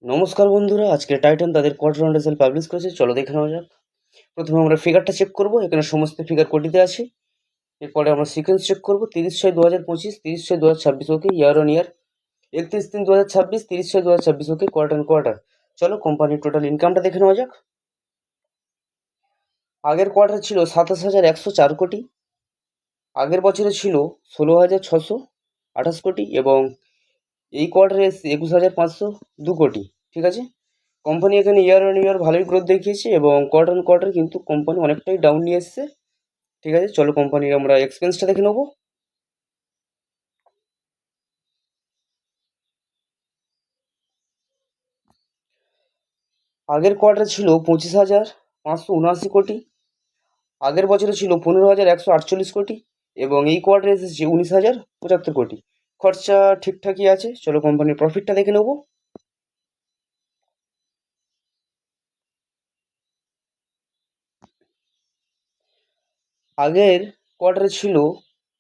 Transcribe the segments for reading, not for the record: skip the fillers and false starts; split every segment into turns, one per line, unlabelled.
নমস্কার বন্ধুরা, আজকে টাইটান তাদের কোয়ার্টার রাউন্ড রেজাল্ট পাবলিশ করেছে। চলো দেখে নেওয়া যাক। প্রথমে আমরা ফিগারটা চেক করব। এখানে সমস্ত ফিগার কোটিতে আছে। এরপরে আমরা সিকোয়েন্স চেক করব। 30/6/2025, 30/6/2026 okay, year on year. 31/3/2026, 30/6/2026 okay, quarter on quarter. চলো কোম্পানির টোটাল ইনকামটা দেখে নেওয়া যাক। আগের কোয়ার্টার ছিল 27,104 কোটি, আগের বছরে ছিল 16,628 কোটি এবং এই কোয়ার্টারে এসছে 21,502 কোটি। ঠিক আছে, কোম্পানি এখানে ইয়ার অন ইয়ার ভালোই গ্রোথ দেখিয়েছে এবং কোয়ার্টার অন কোয়ার্টার কিন্তু কোম্পানি অনেকটাই ডাউন নিয়ে এসছে। ঠিক আছে, চলো কোম্পানির আমরা এক্সপেন্সটা দেখে নেবো। আগের কোয়ার্টারে ছিল 25,579 কোটি, আগের বছরে ছিল 15,148 কোটি এবং এই কোয়ার্টারে এসেছে 19,075 কোটি। খরচা ঠিকঠাকই আছে। চলো কোম্পানির প্রফিটটা দেখে নেবো। আগের কোয়ার্টারে ছিল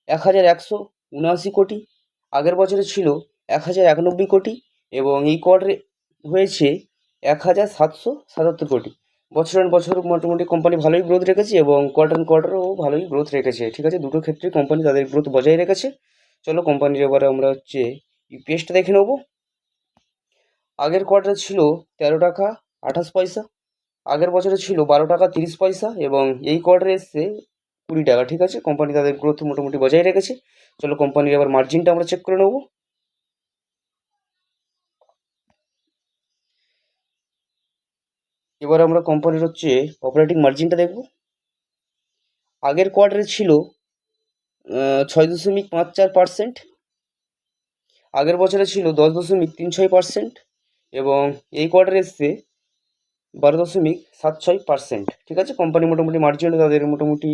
1,179 কোটি, আগের বছরে ছিল 1,091 কোটি এবং এই কোয়ার্টারে হয়েছে 1,777 কোটি। বছর অন বছর মোটামুটি কোম্পানি ভালোই গ্রোথ রেখেছে এবং কোয়ার্টার অন কোয়ার্টারও ভালোই গ্রোথ রেখেছে। ঠিক আছে, দুটো ক্ষেত্রে কোম্পানি তাদের গ্রোথ বজায় রেখেছে। চলো কোম্পানির এবারে আমরা ইপিএসটা দেখে নেবো। আগের কোয়ার্টারে ছিল 13 টাকা 28 পয়সা, আগের বছরে ছিল 12 টাকা 30 পয়সা এবং এই কোয়ার্টারে এসছে 20 টাকা। ঠিক আছে, কোম্পানি তাদের গ্রোথ মোটামুটি বজায় রেখেছে। চলো কোম্পানির এবার মার্জিনটা আমরা চেক করে নেবো। এবার আমরা কোম্পানির অপারেটিং মার্জিনটা দেখব। আগের কোয়ার্টারে ছিল 6.54%, আগের বছরে ছিল 10.36% এবং এই কোয়ার্টারে এসছে 12.76%। ঠিক আছে, কোম্পানি মোটামুটি মার্জিনটা তাদের মোটামুটি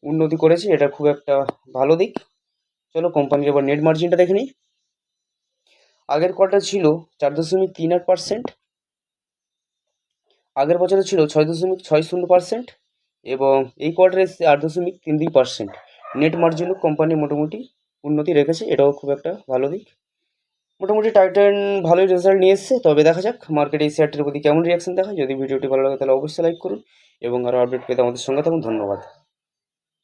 উন্নতি করেছে, এটা খুব একটা ভালো দিক। চলো কোম্পানির এবার নেট মার্জিনটা দেখে নিই। আগের কোয়ার্টার ছিল 4.38%, আগের বছরে ছিল 6.60% এবং এই কোয়ার্টারে এসছে 8.32%। নেট মার্জিনও কোম্পানি মোটামুটি উন্নতি রেখেছে, এটাও খুব একটা ভালো দিক। মোটামুটি টাইটান ভালোই রেজাল্ট নিয়ে এসছে। তবে দেখা যাক মার্কেটে এই শেয়ারটির প্রতি কেমন রিয়াকশন দেখায়। যদি ভিডিওটি ভালো লাগে তাহলে অবশ্যই লাইক করুন এবং আরও আপডেট পেতে আমাদের সঙ্গে থাকুন। ধন্যবাদ।